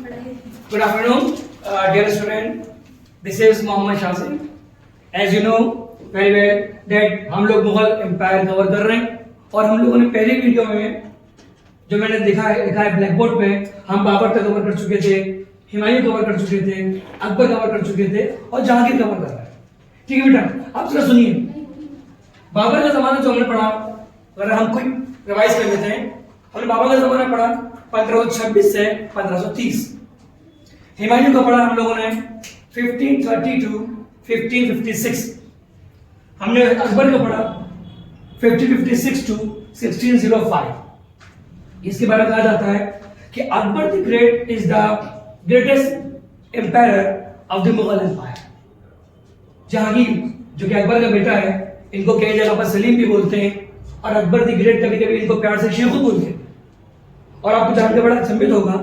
Good afternoon, dear student. This is Mohammad Shazim. As you know very well that हम लोग Mughal empire cover कर रहे हैं और हम लोगों ने पहली वीडियो में जो मैंने लिखा है ब्लैक बोर्ड पे, हम बाबर तक कवर कर चुके थे, हुमायूं कवर कर चुके थे, अकबर कवर कर चुके थे और जहांगीर कवर कर रहे हैं. ठीक है बेटा, आप जरा सुनिए. बाबर का जमाना जो हमने पढ़ा, अगर हम कोई रिवाइज कर लेते हैं, हमने बाबर का जमाना पढ़ा 1526 से 1530. हुमायूं का पढ़ा हम लोगों ने 1530 टू 1556. हमने अकबर का पढ़ा 1556 टू 1605. इसके बारे में कहा जाता है कि Akbar the great is the greatest empire of the Mughal empire. Jahangir जो कि अकबर का बेटा है, इनको कई जगह पर सलीम भी बोलते हैं और अकबर द ग्रेट कभी कभी इनको प्यार से शेखू बोलते हैं. और आपको जानकर बड़ा संबित होगा,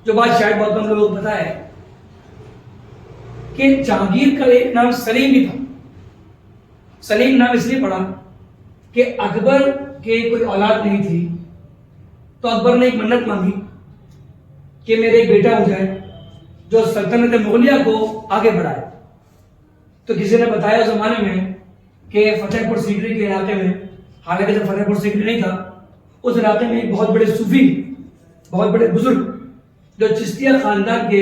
जो बात शायद बहुत कम लोगों को पता है, कि जहांगीर का एक नाम सलीम भी था. सलीम नाम इसलिए पड़ा कि अकबर के कोई औलाद नहीं थी, तो अकबर ने एक मन्नत मांगी कि मेरे एक बेटा हो जाए जो सल्तनत मुगलिया को आगे बढ़ाए. तो किसी ने बताया उस जमाने में कि फतेहपुर सीकरी के इलाके में, हालांकि जब फतेहपुर सीकरी नहीं था, उस इलाके में एक बहुत बड़े सूफी, बहुत बड़े बुजुर्ग जो चिश्तिया खानदान के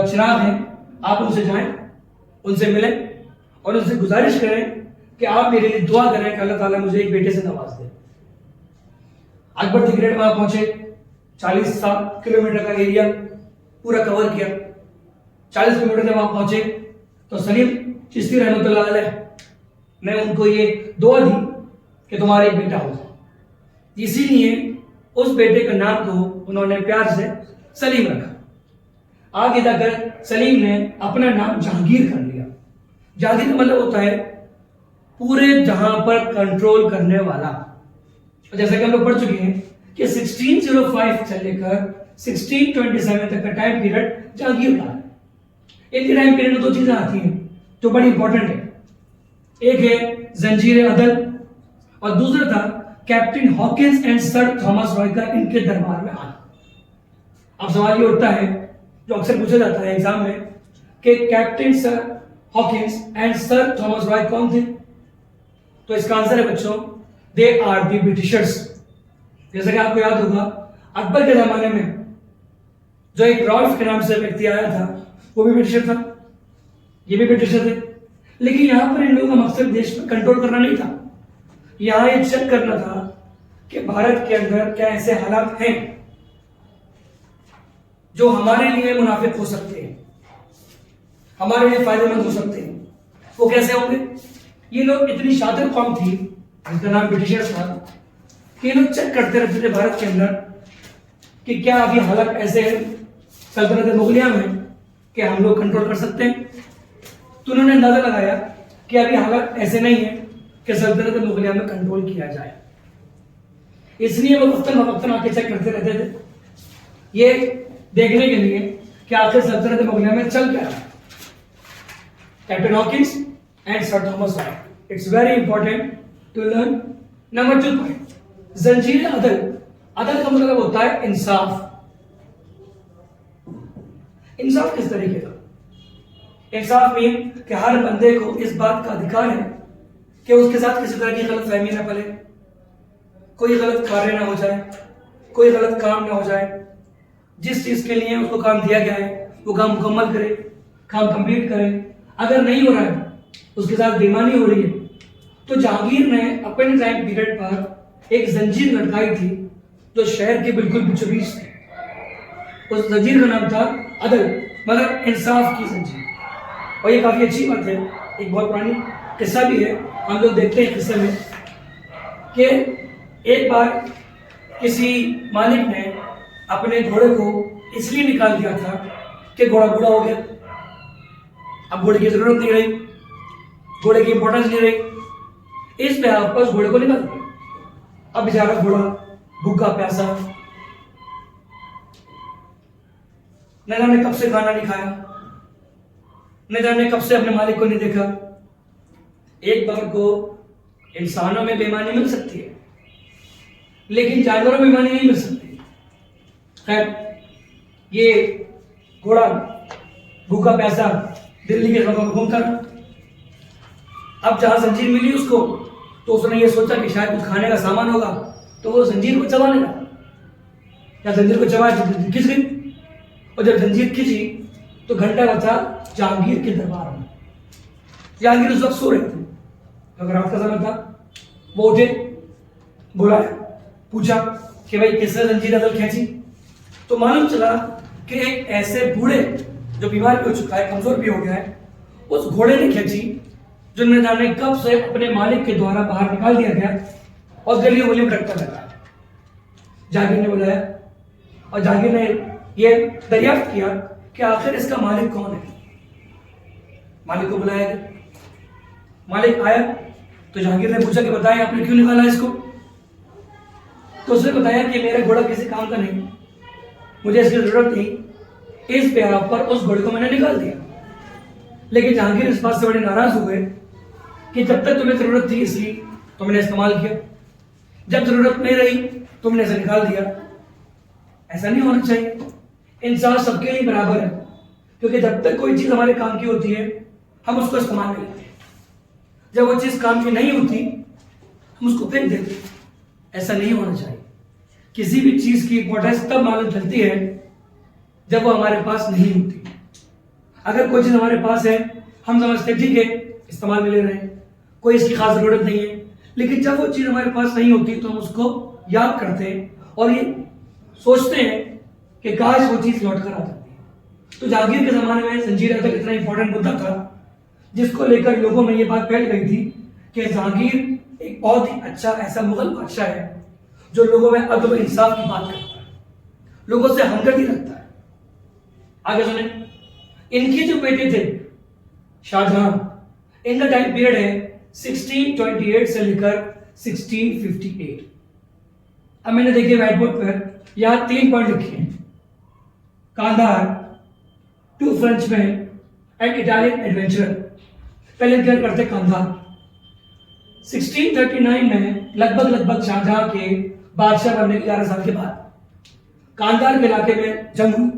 चिराग हैं, आप उनसे जाएं, उनसे मिलें और उनसे गुजारिश करें कि आप मेरे लिए दुआ करें कि अल्लाह ताला मुझे एक बेटे से नवाज दे. अकबर द ग्रेट वहां पहुंचे, 40 किलोमीटर का एरिया पूरा कवर किया. 40 किलोमीटर जब वहां पहुंचे तो सलीम चिश्ती रहमतुल्लाह अलैह ने उनको ये दुआ दी कि तुम्हारा एक बेटा हो. इसीलिए उस बेटे का नाम को उन्होंने प्यार से सलीम रखा. आगे जाकर सलीम ने अपना नाम जहांगीर कर लिया. जहांगीर का मतलब होता है पूरे जहां पर कंट्रोल करने वाला. जैसा कि हम लोग पढ़ चुके हैं कि 1605 से लेकर 1627 तक का टाइम पीरियड जहांगीर का है. इनके टाइम पीरियड में दो चीजें आती हैं जो बड़ी इंपॉर्टेंट है. एक है जंजीर अदल और दूसरा था captain Hawkins and sir Thomas Roy का इनके दरबार में आना. अब सवाल ये उठता है जो अक्सर पूछा जाता है एग्जाम में कि captain sir Hawkins and sir Thomas Roy कौन थे. तो इसका आंसर है बच्चों, दे आर दी ब्रिटिशर्स. जैसा कि आपको याद होगा, अकबर के जमाने में जो एक रॉल्फ के नाम से व्यक्ति आया था, वो भी ब्रिटिशर था, ये भी ब्रिटिशर थे. लेकिन यहां पर इन लोगों का मकसद देश में कंट्रोल करना नहीं था. यहां ये चेक करना था कि भारत के अंदर क्या ऐसे हालात हैं जो हमारे लिए मुनाफिक हो सकते हैं, हमारे लिए फायदेमंद हो सकते हैं. वो कैसे होंगे? ये लोग इतनी शातिर कौम थी, जिनका नाम ब्रिटिशर्स था, कि ये लोग चेक करते रहते थे भारत के अंदर कि क्या अभी हालात ऐसे हैं सल्तनत मुगलिया में कि हम लोग कंट्रोल कर सकते हैं. तो उन्होंने अंदाजा लगाया कि अभी हालात ऐसे नहीं है कि सल्तनत मुगलिया में कंट्रोल किया जाए. इसलिए वो वक्तन आके चेक करते रहते थे, ये देखने के लिए कि आखिर सल्तनत मुगलिया में चल क्या रहा है. Captain Hawkins and sir Thomas Roe. It's very important to learn. Number 2 point, जंजीर अदल. अदल का मतलब होता है इंसाफ. इंसाफ किस तरीके का? इंसाफ में कि हर बंदे को इस बात का अधिकार है कि उसके साथ किसी तरह की गलतफहमी ना पले, कोई गलत कार्य ना हो जाए, कोई गलत काम ना हो जाए. जिस चीज के लिए उसको काम दिया गया है वो काम मुकम्मल करे, काम कंप्लीट करे. अगर नहीं हो रहा है, उसके साथ बेईमानी हो रही है, तो जहांगीर ने अपने टाइम पीरियड पर एक जंजीर लटकाई थी जो शहर के बिल्कुल बीचों बीच थी. उस जंजीर का नाम था अदल, मतलब इंसाफ की जंजीर. और ये काफी अच्छी बात है. एक बहुत पुरानी किस्सा भी है, हम लोग देखते हैं किस्से में कि एक बार किसी मालिक ने अपने घोड़े को इसलिए निकाल दिया था कि घोड़ा बूढ़ा हो गया. अब घोड़े की जरूरत नहीं रही, घोड़े की इंपॉर्टेंस नहीं रही, इस पे आप उस घोड़े को निकाल दिया. अब बेचारा घोड़ा भूखा प्यासा, न जाने कब से खाना नहीं खाया, न जाने कब से अपने मालिक को नहीं देखा. एक बार को इंसानों में बेईमानी मिल सकती है, लेकिन जानवरों में बेईमानी नहीं मिल सकती. खैर, ये घोड़ा भूखा प्यासा दिल्ली के सड़कों में घूमता रहा। अब जहां जंजीर मिली उसको, तो उसने ये सोचा कि शायद कुछ खाने का सामान होगा, तो वो जंजीर को चबाने लगा। या जंजीर को चबाया, खिंच गई, और जब जंजीर खिंची तो घंटा बचा जहांगीर के दरबार में। जहांगीर उस वक्त सो रहे थे, अगर रात का समय था। वो उठे, बुलाया, पूछा कि भाई किसने जंजीर अदल खींची? तो मालूम चला कि एक ऐसे बूढ़े जो बीमार भी हो चुका है, कमजोर भी हो गया है, उस घोड़े ने खींची, जो न जाने कब से अपने मालिक के द्वारा बाहर निकाल दिया गया और गलियों गलियों में भटकता लगा। जहांगीर ने बुलाया और जहांगीर ने यह दरियाफ्त किया कि आखिर इसका मालिक कौन है। मालिक को बुलाया गया, मालिक आया तो जहांगीर ने पूछा कि बताएं आपने क्यों निकाला इसको? तो उसने बताया कि मेरा घोड़ा किसी काम का नहीं, मुझे इसकी जरूरत नहीं, इस ब्याह पर उस घोड़े को मैंने निकाल दिया। लेकिन जहांगीर इस बात से बड़े नाराज हुए कि जब तक तुम्हें जरूरत थी इसलिए तुमने इस्तेमाल किया, जब जरूरत नहीं रही तुमने इसे निकाल दिया। ऐसा नहीं होना चाहिए, इंसान सबके लिए बराबर है, क्योंकि जब तक कोई चीज हमारे काम की होती है हम उसको इस्तेमाल कर लेते हैं, जब वो चीज काम की नहीं होती हम उसको फेंक देते हैं। ऐसा नहीं होना चाहिए। किसी भी चीज की इंपॉर्टेंस तब मालूम चलती है जब वो हमारे पास नहीं होती। अगर कोई चीज हमारे पास है हम समझते ठीक है इस्तेमाल में ले रहे हैं, कोई इसकी खास जरूरत नहीं है, लेकिन जब वो चीज हमारे पास नहीं होती तो हम उसको याद करते हैं और ये सोचते हैं कि काश वो चीज लौट कर आ जाती है। तो जहांगीर के जमाने में जंजीर अदल इतना इंपॉर्टेंट मुद्दा था जिसको लेकर लोगों में ये बात फैल गई थी कि जहांगीर एक बहुत ही अच्छा ऐसा मुगल बादशाह है जो लोगों में अदब इंसाफ की बात करता है, लोगों से हमदर्दी रखता है। आगे सुने, इनके जो बेटे थे शाहजहां, इनका टाइम पीरियड है 1628 से लेकर 1658। अब मैंने देखिए व्हाइट बोर्ड पर यहां 3 पॉइंट लिखे हैं: Kandahar, 2 Frenchman and Italian adventurer. पहले क्या करते कांधार। 1639 में लगभग शाहजहां के बादशाह बनने के 11 साल के बाद कांधार के इलाके में जंग हुई,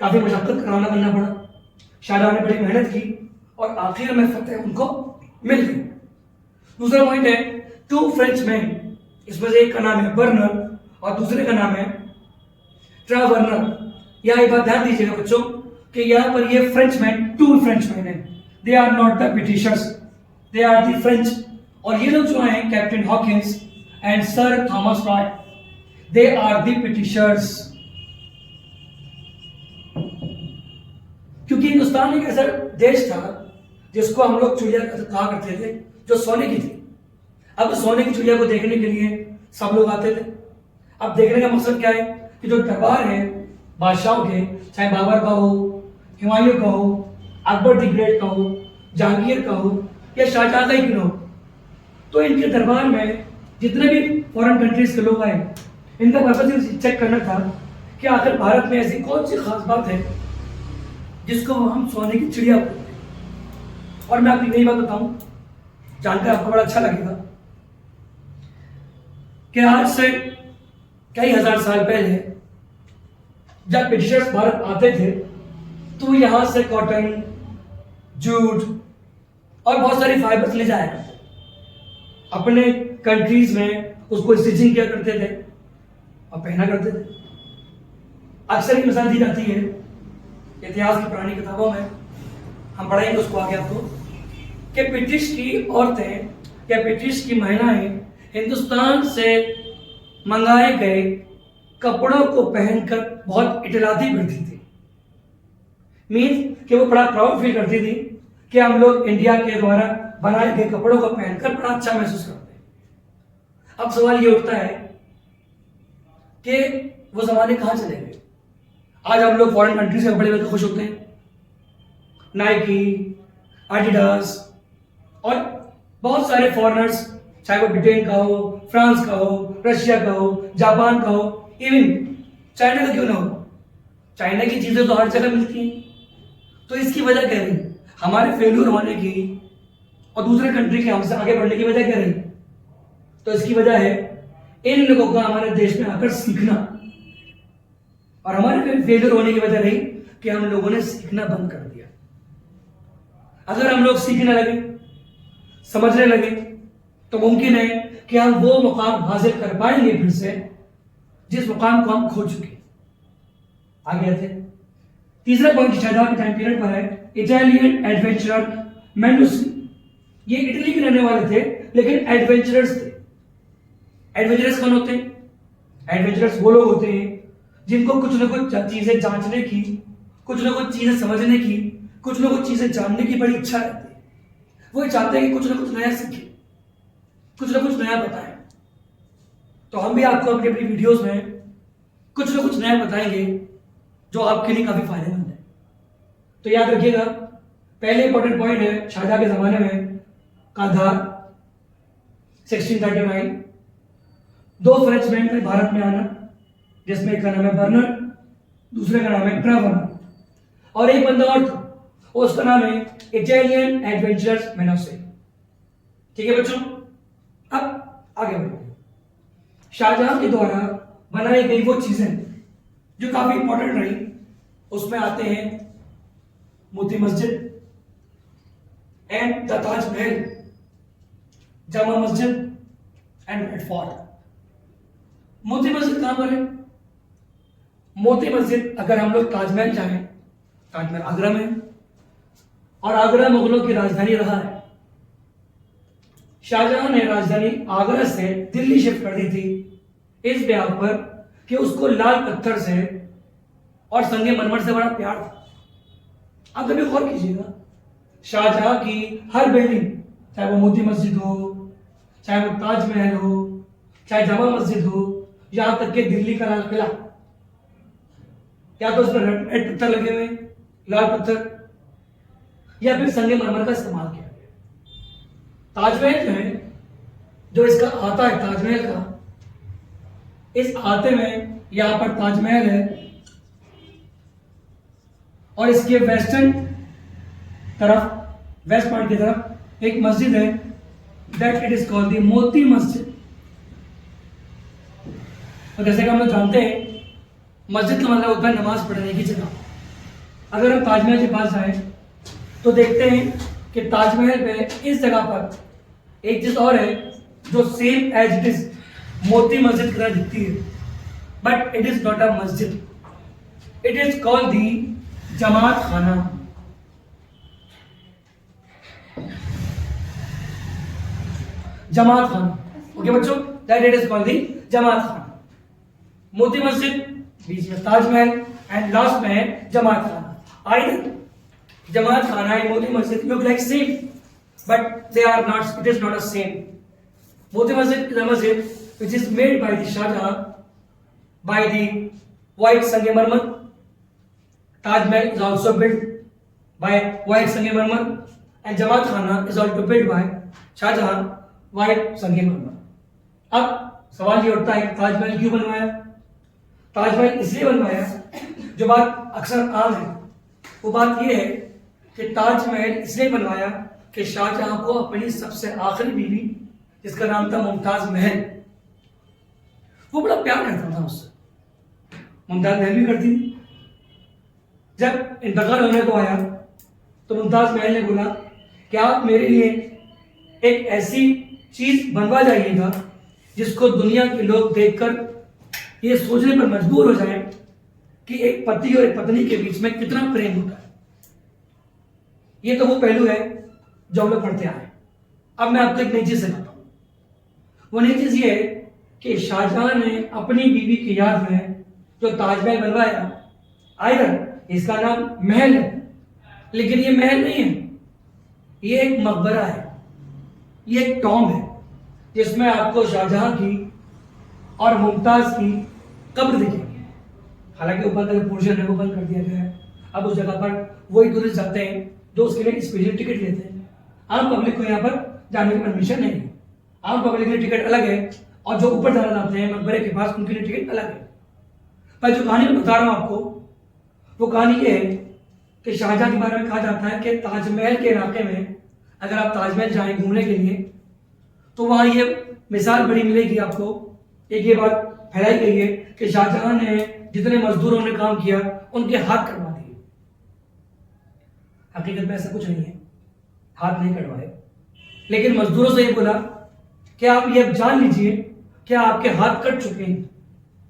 काफी मशक्कत का सामना करना पड़ा। शाहजहां ने बड़ी मेहनत की और आखिर में फतेह उनको मिल गई। दूसरा पॉइंट है 2 फ्रेंचमैन, इसमें से एक का नाम है बर्नर और दूसरे का नाम है ट्रावर्नर। यहां एक बात ध्यान दीजिएगा बच्चों कि यहां पर ये फ्रेंचमैन 2 फ्रेंचमैन है, they are not the Britishers, they are the French. और ये लोग जो हैं captain Hawkins and sir Thomas Roe, they are the Britishers. क्योंकि हिंदुस्तान एक ऐसा देश था जिसको हम लोग चिड़िया कहा करते थे जो सोने की थी। अब सोने की चिड़िया को देखने के लिए सब लोग आते थे। अब देखने का मकसद क्या है कि जो दरबार है बादशाहों के, चाहे बाबर का हो, हुमायूं का हो, अकबर द ग्रेट का हो, जहांगीर का हो या शाहजहां का ही क्यों हो, तो इनके दरबार में जितने भी फॉरेन कंट्रीज के लोग आए, इनका पर्पस चेक करना था कि आखिर भारत में ऐसी कौन सी खास बात है जिसको हम सोने की चिड़िया बोलते हैं। और मैं आपको नई बात बताऊं, जानकर आपको बड़ा अच्छा लगेगा कि आज से कई हजार साल पहले जब ब्रिटिशर्स भारत आते थे तो यहां से कॉटन, जूट और बहुत सारी फाइबर्स ले जाया करते, अपने कंट्रीज में उसको स्टिचिंग किया करते थे और पहना करते थे। अक्सर ये मिसाल दी जाती है इतिहास की पुरानी किताबों में, हम पढ़ेंगे उसको आगे आपको, कि ब्रिटिश की औरतें या ब्रिटिश की महिलाएं हिंदुस्तान से मंगाए गए कपड़ों को पहनकर बहुत इटलाती फिरती थी। मीन्स कि वो बड़ा प्राउड फील करती थी कि हम लोग इंडिया के द्वारा बनाए गए कपड़ों को पहनकर बड़ा अच्छा महसूस करते हैं। अब सवाल ये उठता है कि वो जमाने कहां चले गए। आज हम लोग फॉरेन कंट्री से कपड़े लेकर खुश होते हैं, नाइकी, एडिडास और बहुत सारे फॉरेनर्स, चाहे वो ब्रिटेन का हो, फ्रांस का हो, रशिया का हो, जापान का हो, इवन चाइना का क्यों ना हो, चाइना की चीजें तो हर जगह मिलती हैं। तो इसकी वजह क्या रही? हमारे फेल्यूर होने की और दूसरे कंट्री के हमसे आगे बढ़ने की वजह क्या रही? तो इसकी वजह है इन लोगों का हमारे देश में आकर सीखना। और हमारे फेलियर होने की वजह रही कि हम लोगों ने सीखना बंद कर दिया। अगर हम लोग सीखने लगे, समझने लगे, तो मुमकिन है कि हम वो मुकाम हासिल कर पाएंगे फिर से जिस मुकाम को हम खो चुके। आगे आते हैं। तीसरा पॉइंट शाहजहां के टाइम पीरियड पर है इटालियन एडवेंचरर मेंडुसी। ये इटली के रहने वाले थे लेकिन एडवेंचरर्स थे। एडवेंचरर्स कौन होते हैं? एडवेंचरर्स वो लोग होते हैं जिनको कुछ ना कुछ चीजें जांचने की, कुछ ना कुछ चीजें समझने की, कुछ ना कुछ चीजें जानने की बड़ी इच्छा रहती है। वो चाहते हैं कि कुछ ना कुछ नया सीखें, कुछ ना कुछ नया बताएं। तो हम भी आपको अपनी अपनी वीडियोस में कुछ ना कुछ नया बताएंगे जो आपके लिए काफी फायदेमंद है। तो याद रखिएगा, पहले इंपॉर्टेंट पॉइंट है शाहजहां के जमाने में कांधार 1639, 2 फ्रेंचमैन का भारत में आना, जिसमें एक का नाम है बर्नर्ड, दूसरे का नाम है ट्रेवर, और एक बंदा और था, उसका नाम है इटालियन एडवेंचरर्स मेनोसे। ठीक है बच्चों, अब आगे बढ़ते हैं। शाहजहां के द्वारा बनाई गई वो चीजें जो काफी इंपॉर्टेंट रही, उसमें आते हैं Moti Masjid and the Taj Mahal, Jama Masjid and red fort. Moti Masjid कहां पर है? मोती मस्जिद अगर हम लोग ताजमहल जाएं, ताजमहल आगरा में है, और आगरा मुगलों की राजधानी रहा है। शाहजहां ने राजधानी आगरा से दिल्ली शिफ्ट कर दी थी इस ब्याह पर कि उसको लाल पत्थर से और संगे मरमर से बड़ा प्यार था। आप कभी गौर कीजिएगा, शाहजहां की हर बिल्डिंग, चाहे वो मोती मस्जिद हो, चाहे वो ताजमहल हो, चाहे जामा मस्जिद हो, यहां तक कि दिल्ली का लाल किला, या तो उस पर रेड पत्थर लगे हुए, लाल पत्थर, या फिर संगे मरमर का इस्तेमाल किया गया। ताजमहल जो है, जो इसका आता है ताजमहल का, इस आते में यहां पर ताजमहल है और इसके वेस्टर्न तरफ, वेस्ट पार्ट की तरफ एक मस्जिद है, that it is called the Moti Masjid. और जैसे कि हम लोग जानते हैं, मस्जिद का मतलब होता है नमाज पढ़ने की जगह। अगर हम ताजमहल के पास जाएं तो देखते हैं कि ताजमहल पे इस जगह पर एक चीज और है जो same as it is Moti Masjid की तरह दिखती है, but it is not a masjid, it is called the Jamat Khana. Jamat Khana, okay बच्चों, that it is called the Jamat Khana. Moti मस्जिद, बीच में ताजमहल, एंड लास्ट में है जमात खाना। आई जमात खाना and Moti Masjid look like same, but they are not. It is not a same. Moti Masjid is a masjid which is made by the Shahjahan by the white Sangemarmar. Taj Mahal is also built by white Sangemarmar, and Jamaat Khana is also built by Shahjahan white Sangemarmar. अब सवाल ये उठता है कि ताजमहल क्यों बनवाया? ताजमहल इसलिए बनवाया, जो बात अक्सर आम है वो बात ये है कि ताजमहल इसलिए बनवाया कि शाहजहां को अपनी सबसे आखिरी बीवी, जिसका नाम था मुमताज महल, वो बड़ा प्यार करता था उससे। मुमताज महल भी करती थी। जब इंतकाल होने को आया तो मुमताज महल ने बोला कि आप मेरे लिए एक ऐसी चीज बनवा जाइएगा जिसको दुनिया के लोग देखकर ये सोचने पर मजबूर हो जाए कि एक पति और एक पत्नी के बीच में कितना प्रेम होता है। ये तो वो पहलू है जो हम लोग पढ़ते आए। अब मैं आपको एक नई चीज सिखाता हूं। वो नई चीज ये है कि शाहजहां ने अपनी बीवी की याद में जो ताजमहल बनवाया, आइदर इसका नाम महल है, लेकिन ये महल नहीं है, ये एक मकबरा है, ये एक टॉम्ब है, जिसमें आपको शाहजहां की और मुमताज की कब्र दिखेगी। हालांकि ऊपर का पोर्शन है वो बंद कर दिया गया है। अब उस जगह पर वही टूरिस्ट जाते हैं जो उसके लिए स्पेशल टिकट लेते हैं। आम पब्लिक को यहाँ पर जाने की परमिशन नहीं है। आम पब्लिक के लिए टिकट अलग है और जो ऊपर जाना चाहते हैं मकबरे के पास, उनके लिए टिकट अलग है। पर जो कहानी मैं बता रहा हूँ आपको, वो कहानी ये है कि शाहजहां के बारे में कहा जाता है कि ताजमहल के इलाके में अगर आप ताजमहल जाएं घूमने के लिए तो वहां ये मिसाल बड़ी मिलेगी आपको। एक ये बात फैलाई गई है कि शाहजहां ने जितने मजदूरों ने काम किया उनके हाथ कटवा दिए। हकीकत में ऐसा कुछ नहीं है, हाथ नहीं कटवाए, लेकिन मजदूरों से ये बोला कि आप ये जान लीजिए कि आपके हाथ कट चुके हैं,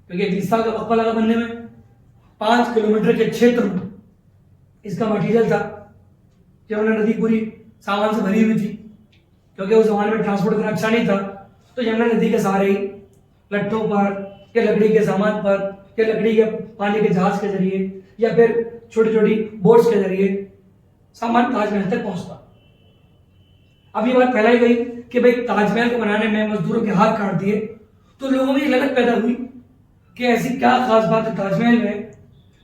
क्योंकि 20 साल का वक्फा लगा बनने में। 5 किलोमीटर के क्षेत्र में इसका मटीरियल था। यमुना नदी पूरी सामान से भरी हुई थी, क्योंकि उस जमाने में ट्रांसपोर्ट इतना अच्छा नहीं था, तो यमुना नदी के सहारे ही लट्ठों पर या लकड़ी के सामान पर या लकड़ी के पानी के जहाज के जरिए या फिर छोटी छोटी बोट्स के जरिए सामान ताजमहल तक पहुंचता। अब ये बात फैलाई गई कि भाई ताजमहल को बनाने में मजदूरों के हाथ काट दिए, तो लोगों में एक लगत पैदा हुई कि ऐसी क्या खास बात है ताजमहल में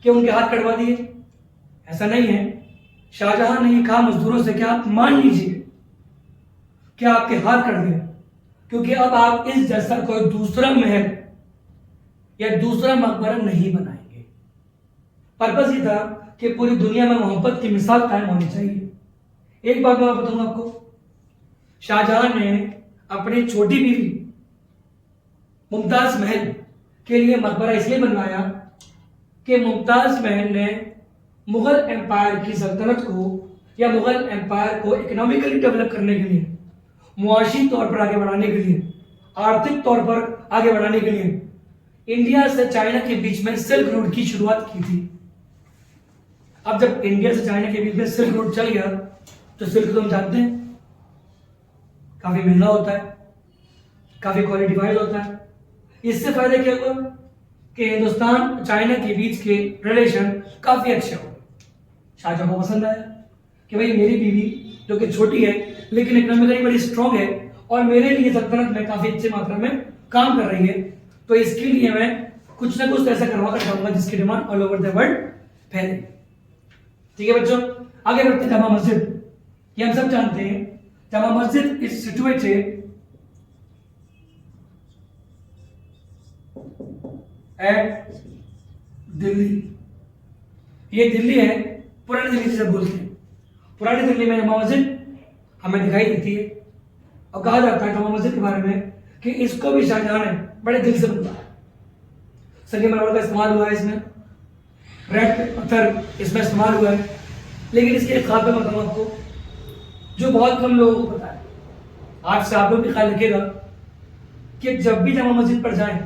कि उनके हाथ कटवा दिए। ऐसा नहीं है। शाहजहां ने ये कहा मजदूरों से कि आप मान लीजिए कि आपके हाथ कट गए, क्योंकि अब आप इस जैसा कोई दूसरा महल या दूसरा मकबरा नहीं बनाएंगे। पर्पस ये था कि पूरी दुनिया में मोहब्बत की मिसाल कायम होनी चाहिए। एक बात मैं बताऊंगा आपको, शाहजहां ने अपनी छोटी बीवी मुमताज महल के लिए मकबरा इसलिए बनवाया कि मुमताज महल ने मुगल एम्पायर की सल्तनत को या मुगल एम्पायर को इकोनॉमिकली डेवलप करने के लिए, मुआशी तौर पर आगे बढ़ाने के लिए, आर्थिक तौर पर आगे बढ़ाने के लिए इंडिया से चाइना के बीच में सिल्क रोड की शुरुआत की थी। अब जब इंडिया से चाइना के बीच में सिल्क रोड चल गया, तो सिल्क तो हम जानते हैं काफी महंगा होता है, काफी क्वालिटी वाइज होता है। इससे फायदा क्या हुआ कि हिंदुस्तान चाइना के बीच के रिलेशन काफी अच्छे हो गए। शाहजहां को पसंद आया कि भाई मेरी बीवी जो कि छोटी है लेकिन इकोनॉमिकली बड़ी स्ट्रांग है और मेरे लिए सल्तनत में काफी अच्छी मात्रा में काम कर रही है, तो इसके लिए मैं कुछ ना कुछ ऐसा करवा कर चाहूंगा जिसकी demand all over the world फैले। ठीक है बच्चों, आगे बढ़ते हैं। जामा मस्जिद, ये हम सब जानते हैं, Jama Masjid is situated at Delhi. ये दिल्ली है, पुरानी दिल्ली जिसे बोलते हैं। पुरानी दिल्ली में जामा मस्जिद हमें दिखाई देती है और कहा जाता है जामा मस्जिद के बारे में कि इसको भी शाहजहां ने बड़े दिल से बनवाया। संगमरमर का इस्तेमाल हुआ है इसमें, रेड पत्थर इसमें इस्तेमाल हुआ है। लेकिन इसके एक खास बात बताऊं आपको जो बहुत कम लोगों को पता है। आज से आप लोग भी ख्याल रखिएगा कि जब भी जामा मस्जिद पर जाएं,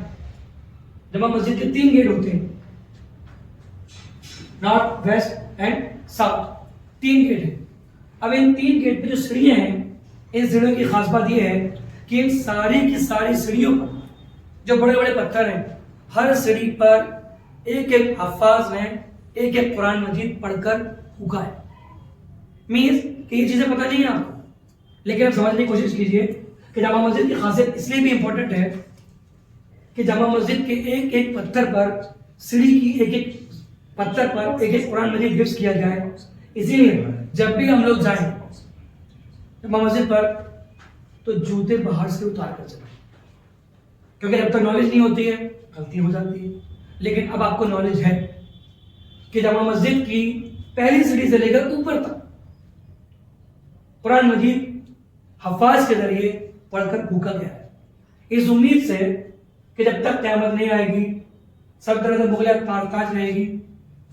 जामा मस्जिद के 3 गेट होते हैं, north, west and south, 3 gate हैं। अब इन 3 गेट पे जो सीढ़ियां हैं, इन सीढ़ियों की खास बात यह है कि इन सारी की सारी सीढ़ियों पर जो बड़े बड़े पत्थर हैं, हर सीढ़ी पर एक एक हफ्फाज ने एक एक कुरान मजीद पढ़कर फूका है। मीन्स कि ये चीजें पता नहीं है आपको, लेकिन आप समझने की कोशिश कीजिए कि जामा मस्जिद की खासियत इसलिए भी इंपॉर्टेंट है कि जामा मस्जिद के एक एक पत्थर पर, सीढ़ी की एक एक पत्थर पर एक एक कुरान मजीद हिफ्ज किया जाए। इसीलिए जब भी हम लोग जाएं जामा मस्जिद पर तो जूते बाहर से उतार कर चलें, क्योंकि जब तक नॉलेज नहीं होती है गलती हो जाती है। लेकिन अब आपको नॉलेज है कि जामा मस्जिद की पहली सीढ़ी से लेकर ऊपर तक कुरान मजीद हफ्फाज के जरिए पढ़कर फूका गया है, इस उम्मीद से कि जब तक क़यामत नहीं आएगी, सल्तनत मुगलिया ताज रहेगी,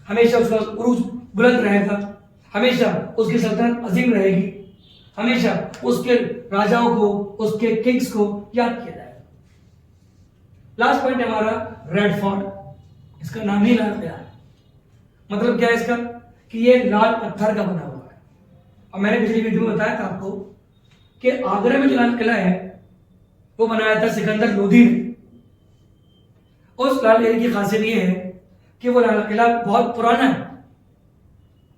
हमेशा उसका उरूज बुलंद रहेगा, हमेशा उसकी सल्तनत अजीम रहेगी, हमेशा उसके राजाओं को, उसके किंग्स को याद किया जाएगा। लास्ट पॉइंट हमारा रेड फोर्ट। इसका नाम ही लाल किला है। मतलब क्या है इसका कि ये लाल पत्थर का बना हुआ है। और मैंने पिछली वीडियो में बताया था आपको कि आगरा में जो लाल किला है वो बनाया था सिकंदर लोधी ने। उस लाल किले की खासियत ये है कि वो लाल किला बहुत पुराना है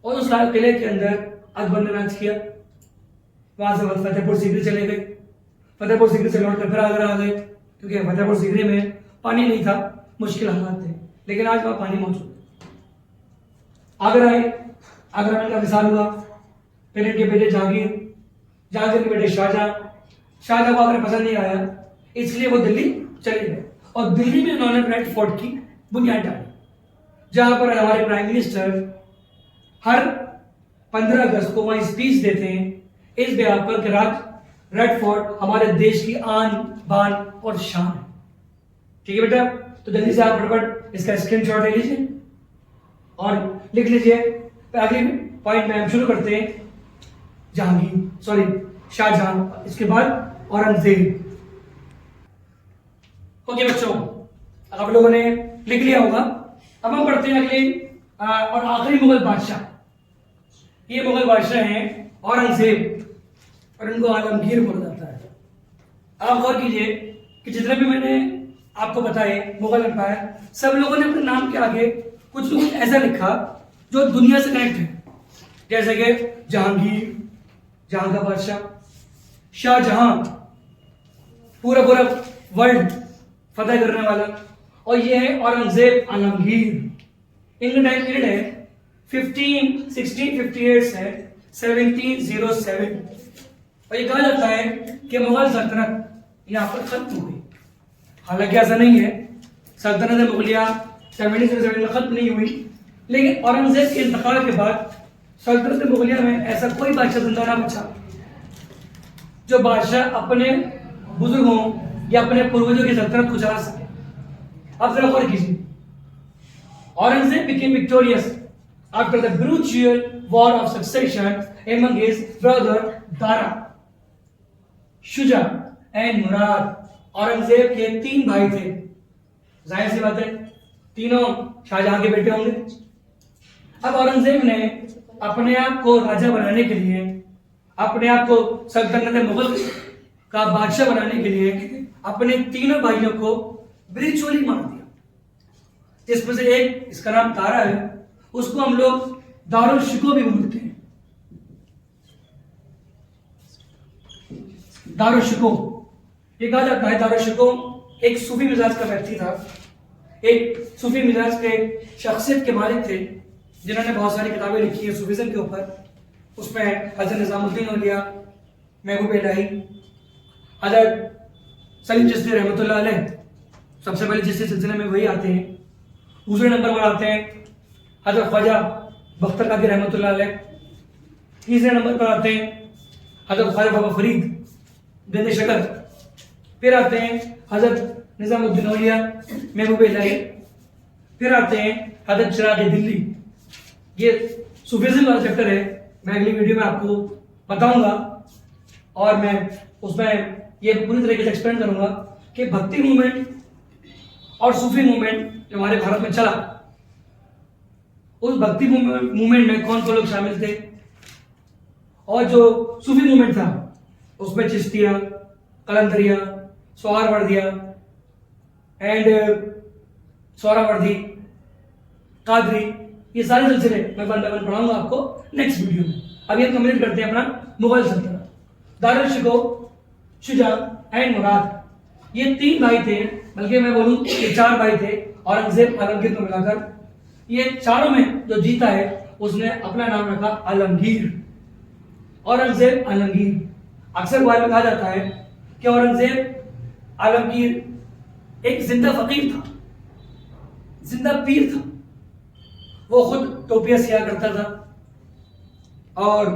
और उस लाल किले के अंदर अकबर ने राज किया। वहां से फतेहपुर सीकरी चले गए, फतेहपुर सीकरी से लौटकर फिर आगरा आ गए, क्योंकि फतेहपुर सीकरी में पानी नहीं था, मुश्किल हालात थे, लेकिन आज वहां पानी मौजूद है। आगरा आए, आगरा में का विशाल हुआ, फिर इनके बेटे जहांगीर, जहांगीर के बेटे शाहजहां, शाहजहां को आगरा पसंद नहीं आया, इसलिए वो दिल्ली चले गए और दिल्ली में उन्होंने रेड फोर्ट की बुनियाद डाली, जहां पर हमारे प्राइम मिनिस्टर हर 15 अगस्त को वहां स्पीच देते हैं इस बिहार पर कि रेड फोर्ट हमारे देश की आन बान और शान है। ठीक है बेटा, तो जल्दी से आप फटाफट इसका स्क्रीनशॉट ले लीजिए और लिख लीजिए। तो अगले पॉइंट में हम शुरू करते हैं शाहजहां, इसके बाद औरंगजेब। ओके बच्चों, आप लोगों ने लिख लिया होगा। अब हम पढ़ते हैं अगले और आखिरी मुगल बादशाह। ये मुगल बादशाह हैं औरंगजेब और इनको आलमगीर बोला जाता है। आप गौर कीजिए कि जितने भी मैंने आपको बताए मुगल एम्पायर, सब लोगों ने अपने नाम के आगे कुछ न कुछ ऐसा लिखा जो दुनिया से कनेक्ट है, जैसे कि जहांगीर, जहां का बादशाह, शाहजहां, पूरा वर्ल्ड फतेह करने वाला, और ये है औरंगजेब आलमगीर। इनका टाइम पीरियड है 1658 से 1707 और ये कहा जाता है कि मुगल सल्तनत यहाँ पर खत्म हो गई। हालांकि ऐसा नहीं है, सल्तनत मुगलिया 1707 में खत्म नहीं हुई, लेकिन औरंगजेब के इंतकाल के बाद सल्तनत मुगलिया में ऐसा कोई बादशाह जिंदा ना बचा जो बादशाह अपने बुजुर्गों या अपने पूर्वजों की सल्तनत को चला सके। अब जरा गौर कीजिए, Aurangzeb became victorious after the brutal war of succession among his brother Dara, Shuja and Murad. Aurangzeb के 3 भाई थे, जाहिर सी बात है तीनों शाहजहां के बेटे होंगे। अब औरंगजेब ने अपने आप को राजा बनाने के लिए, अपने आप को सल्तनत मुगल का बादशाह बनाने के लिए अपने तीनों भाइयों को ब्रिचुअली मार दिया, जिसमें से एक, इसका नाम तारा है, उसको हम लोग दारुल शिको भी बोलते हैं। दारुल शिको ये कहा जाता है, दारुल शिको एक सूफी मिजाज का व्यक्ति था, एक सूफी मिजाज के शख्सियत के मालिक थे, जिन्होंने बहुत सारी किताबें लिखी है सूफीज़म के ऊपर। उसमें हज़रत निज़ामुद्दीन औलिया, महबूब इलाही, हज़रत सलीम चिश्ती रहमतुल्लाह अलैह, सबसे पहले जिस सिलसिले में वही आते हैं। दूसरे नंबर पर आते हैं हज़रत ख्वाजा बख्तर काकी रहमतुल्लाह अलैह। तीसरे नंबर पर आते हैं हज़रत ख्वाजा बाबा फरीद बिन शकर। फिर आते हैं हज़रत निज़ामुद्दीन औलिया, महबूब इलाही। फिर आते हैं हज़रत चिराग दिल्ली। ये सूफीज़म वाला चैप्टर है, मैं अगली वीडियो में आपको बताऊंगा और मैं उसमें ये पूरी तरीके से एक्सप्लेन करूंगा कि भक्ति मूवमेंट और सूफी मूवमेंट जो हमारे भारत में चला, उस भक्ति मूवमेंट में कौन कौन लोग शामिल थे, और जो सूफी मूवमेंट था उसमें चिश्तिया, कलंदरिया, सोहरावर्दिया एंड सोहरावर्दी, कादरी, ये सारे सिलसिले मैं पढ़ाऊंगा आपको नेक्स्ट वीडियो में। अभी हम कंप्लीट करते हैं अपना मुगल सल्तनत। दारुल शिको, शुजा एंड मुराद, ये 3 भाई थे, बल्कि मैं बोलूं कि 4 भाई थे औरंगजेब आलमगीर को मिलाकर। ये चारों में जो जीता है उसने अपना नाम रखा आलमगीर, औरंगजेब आलमगीर। अक्सर बार में कहा जाता है कि औरंगजेब आलमगीर एक जिंदा फकीर था, जिंदा पीर था। वो खुद टोपियां सिया करता था और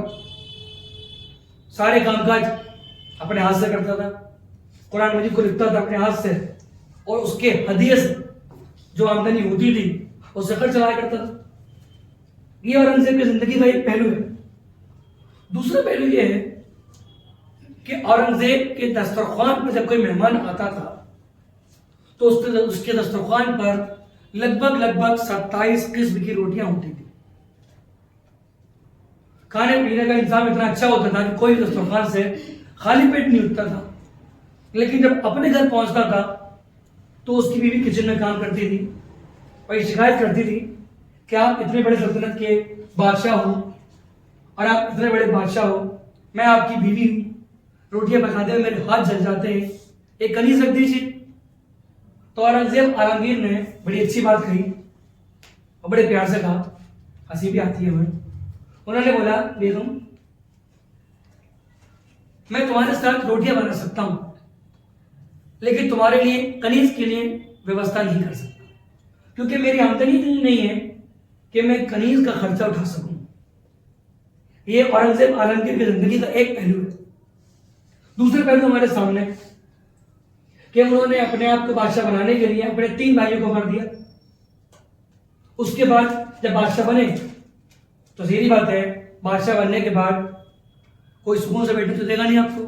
सारे कामकाज अपने हाथ से करता था, कुरान मजीद को लिखता था अपने हाथ से, और उसके हदिये से जो आमदनी होती थी उससे खर्च चलाया करता था। ये औरंगजेब की जिंदगी का एक पहलू है। दूसरा पहलू ये है कि औरंगजेब के दस्तरखान पर जब कोई मेहमान आता था तो उसके दस्तरखान पर लगभग 27 किस्म की रोटियां होती थी। खाने पीने का इंतजाम इतना अच्छा होता था कि कोई दस्तरखान से खाली पेट नहीं उठता था। लेकिन जब अपने घर पहुंचता था तो उसकी बीवी किचन में काम करती थी और ये शिकायत करती थी कि आप इतने बड़े सल्तनत के बादशाह हो और आप इतने बड़े बादशाह हो, मैं आपकी बीवी हूँ, रोटियां पकाते हुए मेरे हाथ जल जाते हैं, एक कनीज रख दीजिए। तो औरंगजेब आलमगीर ने बड़ी अच्छी बात कही और बड़े प्यार से कहा, हंसी भी आती है हमें। उन्होंने बोला, बेगम मैं तुम्हारे साथ रोटियां बना सकता हूं, लेकिन तुम्हारे लिए कनीज के लिए व्यवस्था नहीं कर सकता, क्योंकि मेरी आमदनी इतनी नहीं है कि मैं कनीज का खर्चा उठा सकूं। ये औरंगजेब आलमगीर की जिंदगी का एक पहलू है। दूसरे पहलू हमारे सामने कि उन्होंने अपने आप को बादशाह बनाने के लिए अपने 3 भाइयों को मार दिया। उसके बाद जब बादशाह बने तो सीधी बात है, बादशाह बनने के बाद कोई सुकून से बैठने तो देगा नहीं आपको।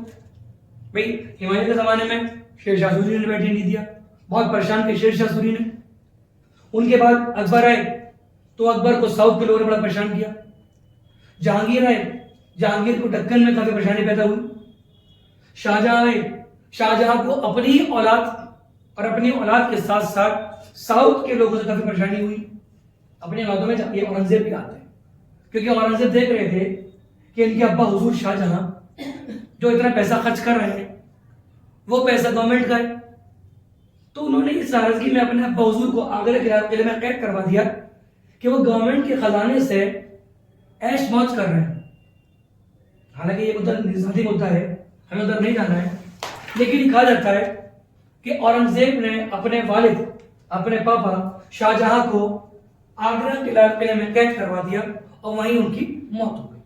भाई हिमालय के जमाने में शेरशाह सूरी ने बैठने नहीं दिया, बहुत परेशान किया शेरशाह सूरी ने। उनके बाद अकबर आए तो अकबर को साउथ के लोगों ने बड़ा परेशान किया। जहांगीर आए, जहांगीर को दक्कन में काफी परेशानी पैदा हुई। शाहजहां आए, शाहजहां को अपनी औलाद और अपनी औलाद के साथ साथ साउथ के लोगों से काफी परेशानी हुई। अपनी औलादों में ये औरंगजेब भी आते हैं, क्योंकि औरंगजेब देख रहे थे कि इनके अब्बा हुजूर शाहजहां जो इतना पैसा खर्च कर रहे हैं वो पैसा गवर्नमेंट का है। तो उन्होंने इस नाराजगी में अपने अब्बा हुजूर को आगरा किले में कैद करवा दिया कि वो गवर्नमेंट के खजाने से ऐश मौज कर रहे हैं। हालांकि ये मुद्दा निजाती मुद्दा है, हमें उधर नहीं जाना है, लेकिन कहा जाता है कि औरंगजेब ने अपने वालिद, अपने पापा शाहजहां को आगरा किले में कैद करवा दिया और वहीं उनकी मौत हो गई।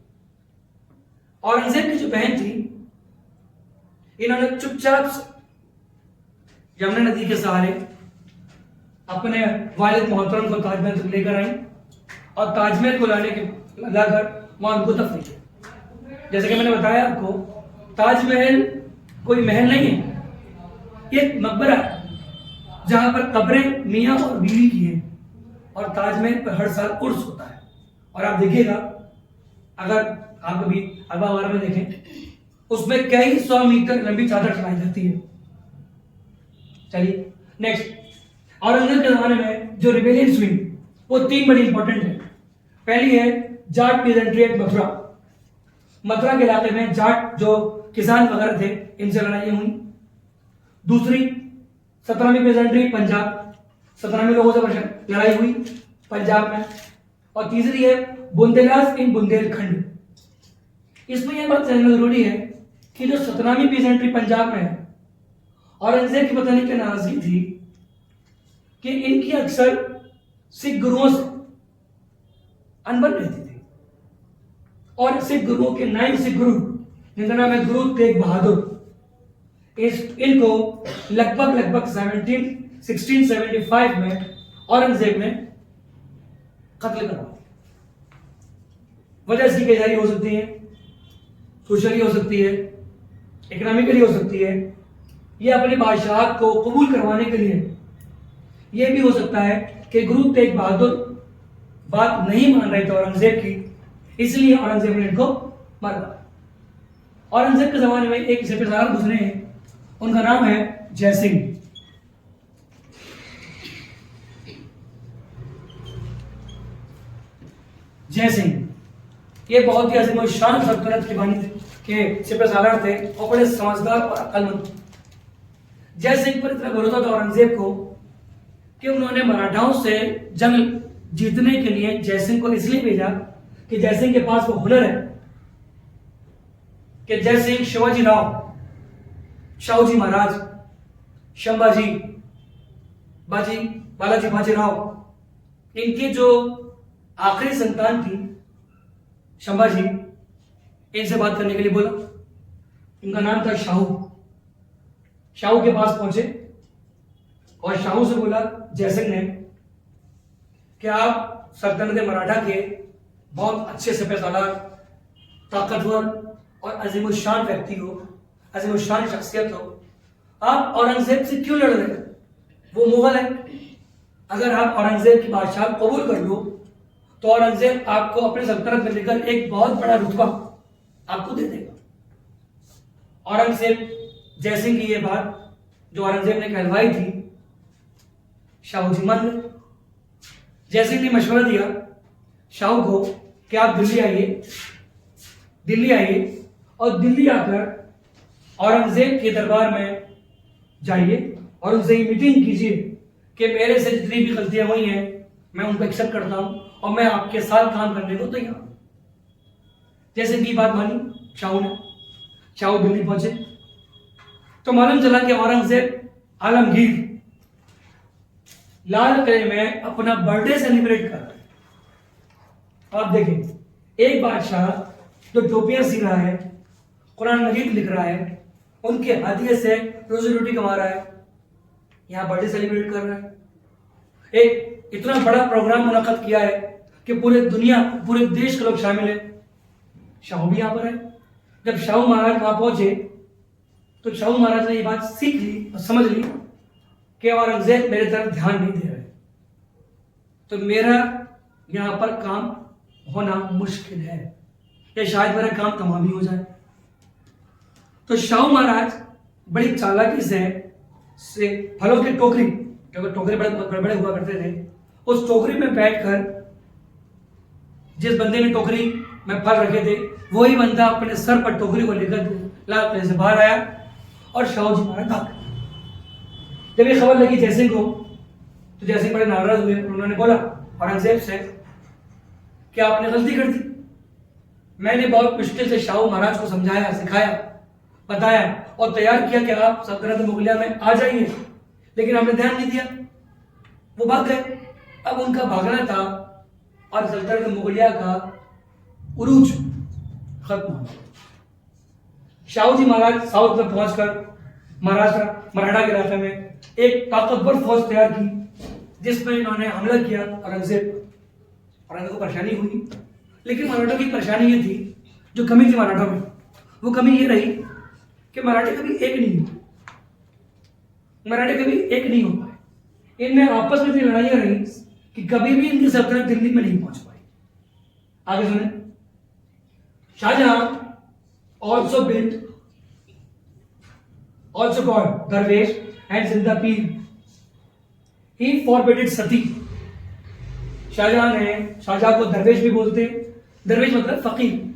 औरंगजेब की जो बहन थी, इन्होंने चुपचाप यमुना नदी के सहारे अपने वालिद मोहतरम को ताजमहल तक लेकर आई और ताजमहल को लाकर वहां उनको दफन किया। जैसे कि मैंने बताया आपको, ताजमहल कोई महल नहीं है, ये एक मकबरा है जहां पर कब्रें मियां और बीवी की हैं और ताजमहल पर हर साल उर्स होता है। और आप देखिएगा, अगर आप कभी अखबार में देखें, उसमें कई 100 मीटर लंबी चादर चलाई जाती है। चलिए नेक्स्ट, औरंगजेब के जमाने में जो रिबेलियंस हुई वो 3 बड़ी इंपॉर्टेंट है। पहली है जाट पीजेंट्री एट मथुरा। मथुरा के इलाके में जाट जो किसान वगैरह थे, इनसे लड़ाई हुई। दूसरी 17वीं पीजेंट्री पंजाब, 17वीं लोगों से लड़ाई हुई पंजाब में। और तीसरी है बुंदेलखंड इन बुंदेलखंड। इसमें यह बात जानना जरूरी है कि जो 17वीं पीजेंट्री पंजाब में है, औरंगजेब की पता नहीं क्या नाराजगी थी कि इनकी अक्सर सिख गुरुओं से अनबन रहती थी। और सिख गुरुओं के 9 सिख गुरु, जिनका नाम है गुरु तेग बहादुर, इनको लगभग 1675 में औरंगजेब ने कत्ल करवा दिया। वजह इसकी कई सारी हो सकती है, सोशली हो सकती है, इकोनॉमिकली हो सकती है, ये अपने बादशाह को कबूल करवाने के लिए। यह भी हो सकता है कि गुरु तेग बहादुर बात नहीं मान रहे थे औरंगजेब की, इसलिए औरंगजेब ने इनको मारा। औरंगजेब के जमाने में एक सिपहसालार गुजरे हैं, उनका नाम है जय सिंह। जय सिंह ये बहुत ही अजीम शान सल्तनत के बानी के सिपहसालार थे और बड़े समझदार और अक्लमंद। जय सिंह पर इतना भरोसा था औरंगजेब को कि उन्होंने मराठाओं से जंग जीतने के लिए जय सिंह को इसलिए भेजा कि जय सिंह के पास वो हुनर है कि जय सिंह शिवाजी राव, शाहू जी महाराज, शंभाजी बालाजी बाजीराव, इनके जो आखिरी संतान थी शंभाजी, इनसे बात करने के लिए बोला। इनका नाम था शाहू। शाहू के पास पहुंचे और शाहू से बोला जय सिंह ने कि आप सल्तनत मराठा के बहुत अच्छे सिपहसालार, ताकतवर और अजीमुशान व्यक्ति हो, अजीमुशान शख्सियत हो, आप औरंगजेब से क्यों लड़ रहे हैं? वो मुगल है। अगर आप औरंगजेब की बादशाह कबूल कर लो तो औरंगजेब आपको अपने सल्तनत में लेकर एक बहुत बड़ा रुतबा आपको दे देगा। औरंगजेब जय सिंह की ये बात जो औरंगजेब ने कहलवाई थी, शाहू जी मान गए। जय सिंह ने मशवरा दिया शाहू को कि आप दिल्ली आइए और दिल्ली आकर औरंगजेब के दरबार में जाइए और उनसे ये मीटिंग कीजिए कि मेरे से जितनी भी गलतियां हुई हैं मैं उनको एक्सेप्ट करता हूं और मैं आपके साथ काम करने को तैयार हूं। जैसे की बात मानी शाहू ने। शाहू दिल्ली पहुंचे तो मालूम चला कि औरंगजेब आलमगीर लाल किले में अपना बर्थडे सेलिब्रेट कर रहा है। आप देखें, एक बादशाह जो टोपियां सी रहा है, कुरान मजीद लिख रहा है, उनके हदिये से रोजी रोटी कमा रहा है, यहाँ बर्थडे सेलिब्रेट कर रहा है। एक इतना बड़ा प्रोग्राम मुनक्कद किया है कि पूरे दुनिया, पूरे देश के लोग शामिल है। शाहू भी यहाँ पर है। जब शाहू महाराज वहां पहुंचे तो शाहू महाराज ने ये बात सीख ली और समझ ली कि औरंगजेब मेरे तरफ ध्यान नहीं दे रहे, तो मेरा यहाँ पर काम होना मुश्किल है, या शायद मेरा काम तमाम ही हो जाए। तो शाहू महाराज बड़ी चालाकी से फलों की टोकरी, क्योंकि टोकरे बड़े बड़े हुआ करते थे, उस टोकरी में बैठकर जिस बंदे ने टोकरी में फल रखे थे वही बंदा अपने सर पर टोकरी को लेकर लाल से बाहर आया और शाहू जी महाराज भाग गए। जब ये खबर लगी जयसिंह को, तो जयसिंह बड़े नाराज हुए। उन्होंने बोला औरंगजेब से कि आपने गलती कर दी, मैंने बहुत मुश्किल से शाहू महाराज को समझाया, सिखाया, बताया और तैयार किया कि आप सल्तनत मुगलिया में आ जाइए, लेकिन आपने ध्यान नहीं दिया, वो भाग गए। अब उनका भागना था और सल्तनत मुगलिया का उरूज खत्म हो गया। शाहू जी महाराज साउथ में पहुंचकर महाराष्ट्र मराठा के इलाके में एक ताकतवर फौज तैयार की, जिसमें इन्होंने हमला किया औरंगजेब। औरंगजेब को परेशानी हुई, लेकिन मराठों की परेशानी ये थी, जो कमी थी मराठों में, वो कमी ये रही कि मराठे कभी एक नहीं हुए, मराठे कभी एक नहीं हो पाए। इनमें आपस में इतनी लड़ाइयां रही कि कभी भी इनकी सल्तनत दिल्ली में नहीं पहुंच पाई। आगे सुने, Shahjahan also got Darvesh and Zinda Pir. He forbade सती। शाहजहां को दरवेश भी बोलते, दरवेश मतलब फकीर,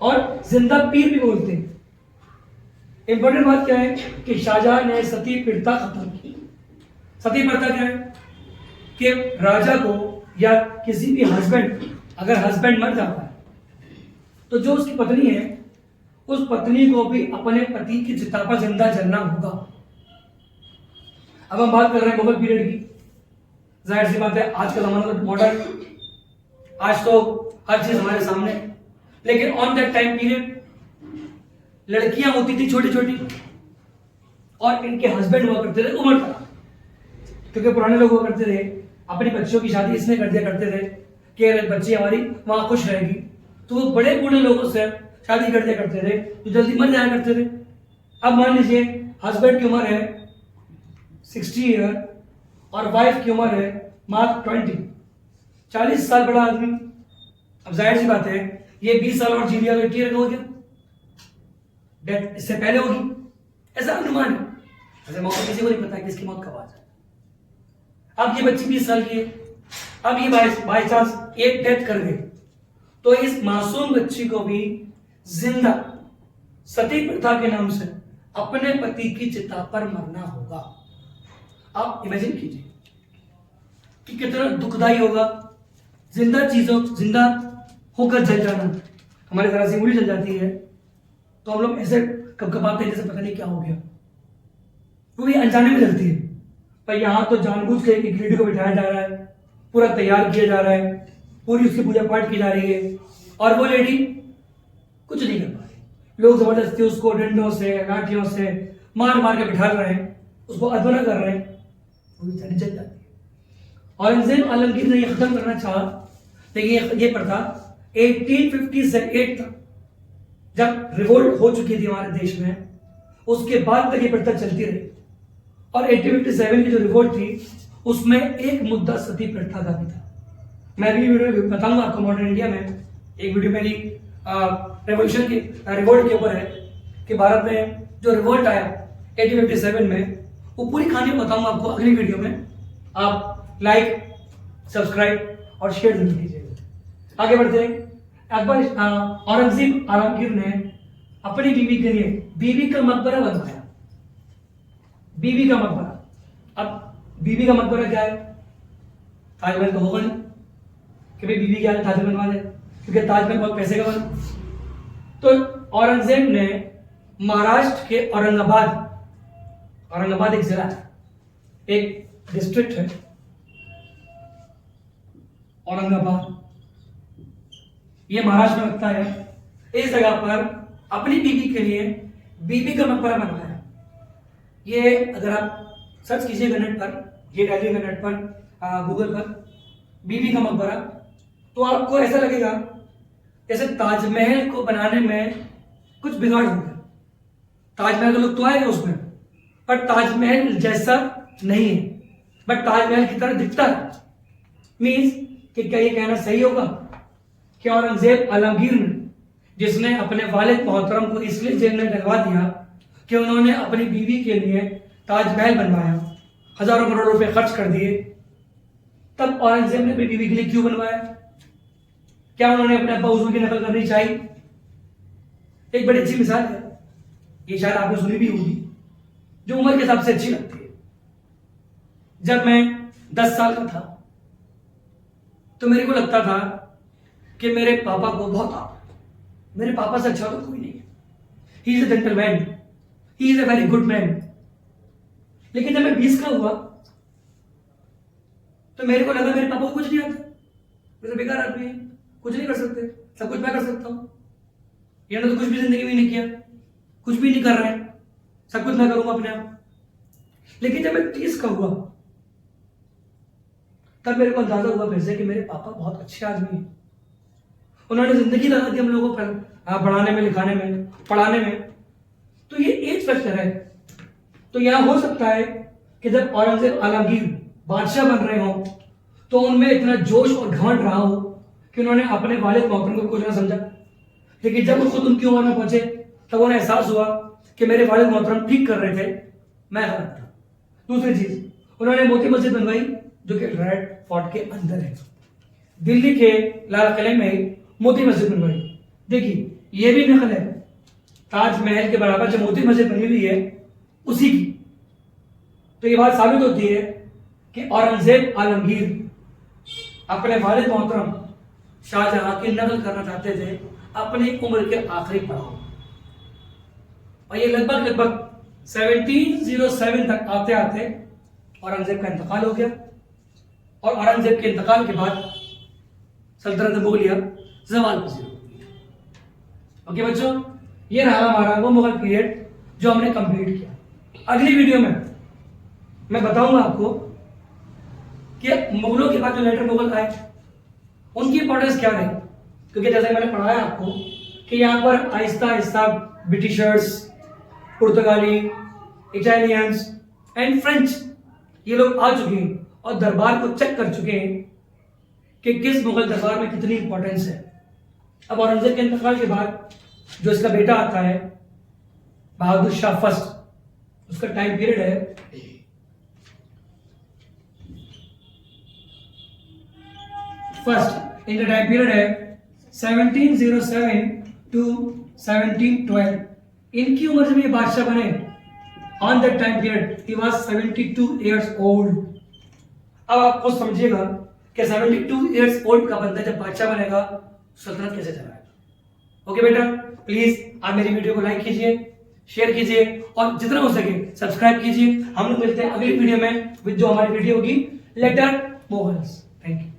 और जिंदा पीर भी बोलते। इंपॉर्टेंट बात क्या है कि शाहजहां ने सती प्रथा खत्म की। सती प्रथा क्या है कि राजा को या किसी भी हस्बैंड, अगर हस्बैंड मर जाता है तो जो उसकी पत्नी है, उस पत्नी को भी अपने पति की चिता पर जिंदा जलना होगा। अब हम बात कर रहे हैं मुगल पीरियड की। जाहिर सी बात है आज का जमाना तो मॉडर्न, आज तो हर चीज हमारे सामने, लेकिन ऑन दैट टाइम पीरियड लड़कियां होती थी छोटी छोटी और इनके हस्बैंड हुआ करते थे उम्र का, क्योंकि पुराने लोग हुआ करते थे अपनी बच्चियों की शादी इसलिए कर दिया करते थे कि बच्ची हमारी वहां खुश रहेगी, तो वो बड़े बूढ़े लोगों से शादी कर दिया करते थे जो जल्दी मर जाया करते थे। अब मान लीजिए हस्बैंड की उम्र है 60 ईयर और वाइफ की उम्र है मात्र 20, 40 साल बड़ा आदमी। अब जाहिर सी बात है ये 20 साल और जी लिया तो 80 ईयर हो गया, डेथ इससे पहले होगी, ऐसा अनुमान है। ऐसे मौत किसी को नहीं पता कि इसकी मौत कब आ जाए। अब ये बच्ची 20 साल की है, अब ये बाई चांस एक डेथ कर गई, तो इस मासूम बच्ची को भी जिंदा सती प्रथा के नाम से अपने पति की चिता पर मरना होगा। आप इमेजिन कीजिए कि कितना दुखदाई होगा। जिंदा होकर जल जाना। हमारे तरह से उंगली जल जाती है तो हम लोग ऐसे कपकपाते हैं जैसे पता नहीं क्या हो गया, वो भी अनजाने में जलती है। पर यहां तो जानबूझ के एक लेडी को बिठाया जा रहा है, पूरा तैयार किया जा रहा है, पूरी उसकी पूजा पाठ की जा रही है, और वो लेडी कुछ नहीं कर पा रही। लोग जबरदस्ती उसको डंडों से, लाठियों से मार मार के बिठा रहे हैं, उसको अधूरा कर रहे हैं, वो बेचारी जल जाती है। औरंगजेब आलमगीर ने यह खत्म करना चाहा, लेकिन ये प्रथा 1858 तक जब रिवोल्ट हो चुकी थी हमारे देश में, उसके बाद तक ये प्रथा चलती रही। और 1857 की जो रिवोल्ट थी उसमें एक मुद्दा सती प्रथा का भी था। मैं अगली वीडियो में बताऊंगा आपको। मॉडर्न इंडिया में एक वीडियो मेरी रेवोल्यूशन की रिवोल्ट के ऊपर है कि भारत में जो रिवोल्ट आया 1857 में, वो पूरी कहानी बताऊंगा आपको अगली वीडियो में। आप लाइक, सब्सक्राइब और शेयर जरूर कीजिएगा। आगे बढ़ते हैं। अकबर औरंगजेब आलमगीर ने अपनी बीवी के लिए बीवी का मकबरा बनवाया। बीवी का मकबरा। अब बीवी का मकबरा क्या है? ताजमहल तो होगा नहीं कि भाई बीवी क्या है ताजमहल बनवा दे, क्योंकि ताजमहल बहुत पैसे का बना। तो औरंगजेब ने महाराष्ट्र के औरंगाबाद एक जिला है, एक डिस्ट्रिक्ट है औरंगाबाद, ये महाराष्ट्र में लगता है। इस जगह पर अपनी बीवी के लिए बीवी का मकबरा बनवाया। ये अगर आप सर्च कीजिएगा नेट पर, ये डालिएगा नेट पर, गूगल पर, बीबी का मकबरा, तो आपको ऐसा लगेगा जैसे ताजमहल को बनाने में कुछ बिगाड़ हो गया। ताजमहल का लुक तो आएगा उसमें, पर ताजमहल जैसा नहीं है, बट ताजमहल की तरह दिखता है। मीन्स कि क्या ये कहना सही होगा कि औरंगजेब आलमगीर ने, जिसने अपने वालिद मोहतरम को इसलिए जेल में डलवा दिया कि उन्होंने अपनी बीवी के लिए ताजमहल बनवाया, हजारों करोड़ रुपए खर्च कर दिए, तब औरंगजेब ने अपनी बीवी के लिए क्यों बनवाया? क्या उन्होंने अपने अब्बा हुजूर की नकल करनी चाहिए? एक बड़ी अच्छी मिसाल है, ये शायद आपने सुनी भी होगी, जो उम्र के हिसाब से अच्छी लगती है। जब मैं 10 साल का था तो मेरे को लगता था कि मेरे पापा को बहुत आदत, मेरे पापा से अच्छा तो कोई नहीं है, he is a gentleman, he is a very good man. लेकिन जब मैं 20 का हुआ तो मेरे को लगा मेरे पापा को कुछ नहीं आता, मेरे बेकार आदमी है, कुछ नहीं कर सकते, सब कुछ मैं कर सकता हूं। इन्होंने तो कुछ भी जिंदगी में नहीं किया, कुछ भी नहीं कर रहे हैं, सब कुछ मैं करूंगा अपने आप। लेकिन जब मैं 30 का हुआ तब मेरे को अंदाजा हुआ फिर से कि मेरे पापा बहुत अच्छे आदमी हैं। उन्होंने जिंदगी लगा दी हम लोगों पर पढ़ाने में, लिखाने में, पढ़ाने में। तो ये एज फैक्टर है। तो यहां हो सकता है कि जब औरंगजेब आलमगीर बादशाह बन रहे हो तो उनमें इतना जोश और घमंड रहा हो कि उन्होंने अपने वालिद मोहतरम को कुछ ना समझा। लेकिन जब वो खुद उनकी उम्र में पहुंचे तब उन्हें एहसास हुआ कि मेरे वालिद मोहतरम ठीक कर रहे थे, मैं गलत था। दूसरी चीज, उन्होंने मोती मस्जिद बनवाई जो कि रेड फोर्ट के अंदर है, दिल्ली के लाल किले में मोती मस्जिद बनवाई। देखिए ये भी नकल है, ताजमहल के बराबर जो मोती मस्जिद बनी हुई है उसी की। तो ये बात साबित होती है कि औरंगजेब आलमगीर अपने वालिद मोहतरम शाहजहां की नकल करना चाहते थे अपनी उम्र के आखिरी पड़ाव। और ये लगभग 1707 तक आते आते औरंगजेब का इंतकाल हो गया। और औरंगजेब के इंतकाल के बाद सल्तनत मुगलिया ज़वाल पजीर हो गई। ओके बच्चों, ये रहा हमारा वो मुगल पीरियड जो हमने कंप्लीट किया। अगली वीडियो में मैं बताऊंगा आपको कि मुगलों के बाद जो लेटर मुगल आए उनकी इंपॉर्टेंस क्या रही। क्योंकि जैसे मैंने पढ़ाया आपको कि यहाँ पर आहिस्ता आहिस्ता ब्रिटिशर्स, पुर्तगाली, इटालियंस एंड फ्रेंच ये लोग आ चुके हैं और दरबार को चेक कर चुके हैं कि किस मुगल दरबार में कितनी इंपॉर्टेंस है। अब औरंगजेब के इंतकाल के बाद जो इसका बेटा आता है बहादुर शाह फर्स्ट, उसका टाइम पीरियड है फर्स्ट, इनका टाइम पीरियड है 1707 to 1712। इनकी उम्र जब ये बादशाह बने on that time period he was 72 years old। अब आप खुद समझिएगा कि 72 years old का बंदा जब बादशाह बनेगा सल्तनत कैसे चलाएगा। ओके बेटा, प्लीज आप मेरी वीडियो को लाइक कीजिए, शेयर कीजिए और जितना हो सके सब्सक्राइब कीजिए। हम लोग मिलते हैं अगली वीडियो में विद जो हमारी वीडियो होगी लेटर मुगल्स। Thank you.